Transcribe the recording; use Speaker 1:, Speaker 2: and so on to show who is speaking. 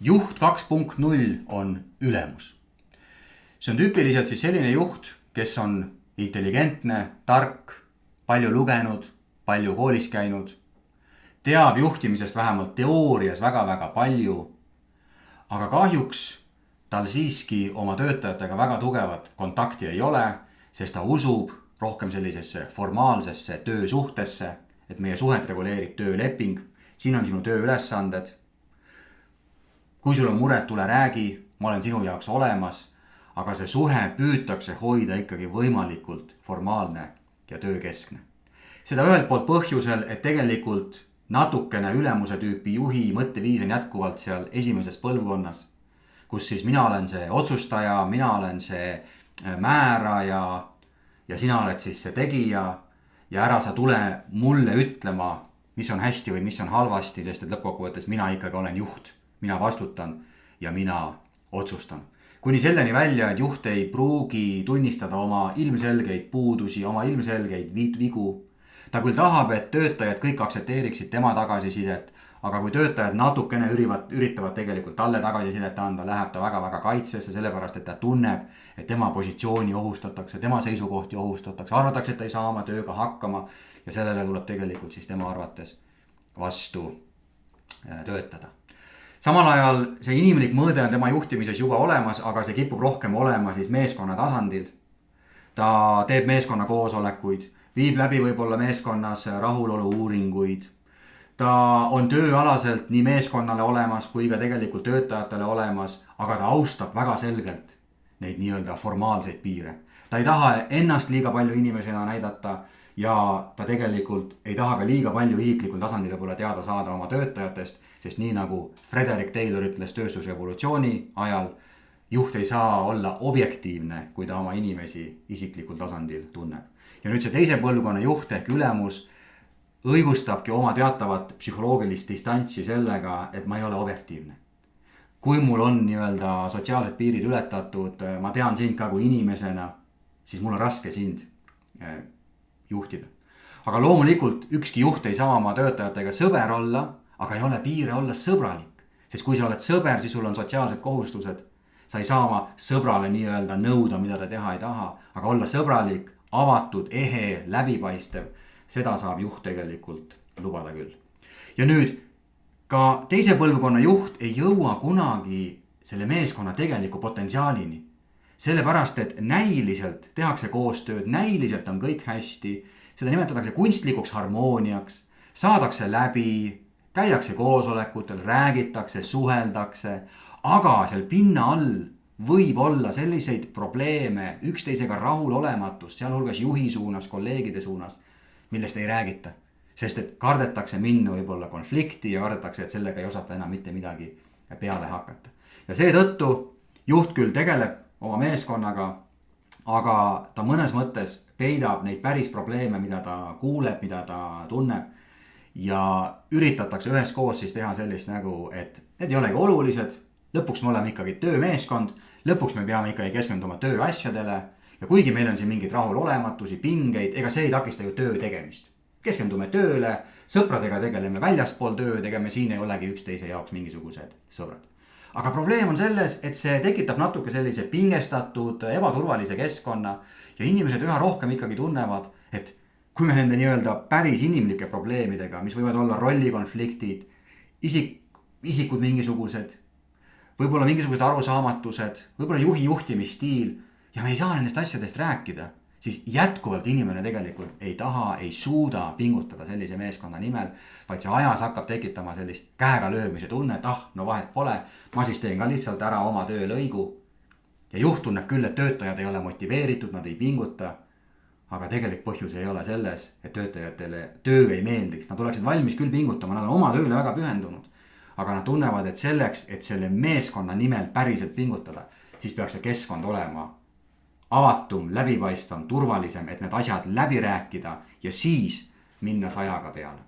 Speaker 1: Juht 2.0 on ülemus. See on tüüpiliselt siis selline juht, kes on intelligentne, tark, palju lugenud, palju koolis käinud, teab juhtimisest vähemalt teoorias väga-väga palju, aga kahjuks tal siiski oma töötajatega väga tugevat kontakti ei ole, sest ta usub rohkem sellisesse formaalsesse töösuhtesse, et meie suhet reguleerib tööleping, siin on sinu tööülesanded. Kui sul on mured, tule räägi, ma olen sinu jaoks olemas, aga see suhe püütakse hoida ikkagi võimalikult formaalne ja töökeskne. Seda ühelt poolt põhjusel, et tegelikult natukene ülemuse tüüpi juhi mõtteviis on jätkuvalt seal esimeses põlvkonnas, kus siis mina olen see otsustaja, mina olen see määraja ja sina oled siis see tegija ja ära sa tule mulle ütlema, mis on hästi või mis on halvasti, sest et lõppkokkuvõttes mina ikkagi olen juht. Mina vastutan ja mina otsustan. Kuni selleni välja, et juht ei pruugi tunnistada oma ilmselgeid puudusi, oma ilmselgeid vigu. Ta küll tahab, et töötajad kõik aktsepteeriksid tema tagasisidet, aga kui töötajad natukene üritavad tegelikult talle tagasisidet anda, läheb ta väga-väga kaitsesse, sellepärast et ta tunneb, et tema positsiooni ohustatakse, tema seisukohti ohustatakse, arvatakse, et ta ei saa oma tööga hakkama ja sellele tuleb tegelikult siis tema arvates vastu töötada. Samal ajal see inimlik mõõde on tema juhtimises juba olemas, aga see kipub rohkem olema siis meeskonna tasandil. Ta teeb meeskonna koosolekuid, viib läbi võib-olla meeskonnas rahulolu uuringuid. Ta on tööalaselt nii meeskonnale olemas kui ka tegelikult töötajatele olemas, aga ta austab väga selgelt neid nii-öelda formaalseid piire. Ta ei taha ennast liiga palju inimesena näidata ja ta tegelikult ei taha ka liiga palju isiklikul tasandil võib-olla teada saada oma töötajatest, sest nii nagu Frederick Taylor ütles tööstusrevolutsiooni ajal, juht ei saa olla objektiivne, kui ta oma inimesi isiklikul tasandil tunneb. Ja nüüd see teise põlvkonna juht ehk ülemus õigustabki oma teatavat psühholoogilist distantsi sellega, et ma ei ole objektiivne. Kui mul on nii-öelda sotsiaalsed piirid ületatud, ma tean sind ka kui inimesena, siis mul on raske sind juhtida. Aga loomulikult ükski juht ei saa oma töötajatega sõber olla, aga ei ole piire olla sõbralik. Sest kui sa oled sõber, siis sul on sotsiaalsed kohustused. Sa ei saa oma sõbrale nii-öelda nõuda, mida ta teha ei taha, aga olla sõbralik, avatud, ehe, läbipaistev, seda saab juht tegelikult lubada küll. Ja nüüd ka teise põlvkonna juht ei jõua kunagi selle meeskonna tegeliku potentsiaalini. Sellepärast, et näiliselt tehakse koostööd, näiliselt on kõik hästi, seda nimetatakse kunstlikuks harmooniaks, saadakse läbi, käiakse koosolekutel, räägitakse, suheldakse, aga seal pinna all võib olla selliseid probleeme, üksteisega rahulolematust, sealhulgas juhi suunas, kolleegide suunas, millest ei räägita. Sest et kardetakse minna võib-olla konflikti ja kardetakse, et sellega ei osata enam mitte midagi peale hakata. Ja seetõttu juht küll tegeleb oma meeskonnaga, aga ta mõnes mõttes peidab neid päris probleeme, mida ta kuuleb, mida ta tunneb. Ja üritatakse üheskoos siis teha sellist nägu, et need ei olegi olulised, lõpuks me oleme ikkagi töömeeskond, lõpuks me peame ikkagi keskenduma tööasjadele ja kuigi meil on siin mingid rahulolematusi, pingeid, ega see ei takista ju töö tegemist. Keskendume tööle, sõpradega tegeleme väljaspool tööd, ega me siin ei olegi üksteise jaoks mingisugused sõbrad. Aga probleem on selles, et see tekitab natuke sellise pingestatud, ebaturvalise keskkonna ja inimesed üha rohkem ikkagi tunnevad, et kui me nende nii-öelda päris inimlike probleemidega, mis võivad olla rollikonfliktid, isikud mingisugused, võib-olla mingisugused arusaamatused, võib-olla juhi juhtimisstiil ja me ei saa nendest asjadest rääkida, siis jätkuvalt inimene tegelikult ei taha, ei suuda pingutada sellise meeskonna nimel, vaid see ajas hakkab tekitama sellist käega löömise tunne, et no vahet pole, ma siis teen ka lihtsalt ära oma töölõigu. Ja juht tunneb küll, et töötajad ei ole motiveeritud, nad ei pinguta, aga tegelik põhjus ei ole selles, et töötajatele töö ei meeldiks. Nad oleksid valmis küll pingutama, nad on oma tööle väga pühendunud. Aga nad tunnevad, et selleks, et selle meeskonna nimel päriselt pingutada, siis peaks see keskkond olema avatum, läbipaistvam, turvalisem, et need asjad läbi rääkida ja siis minna 100 peale.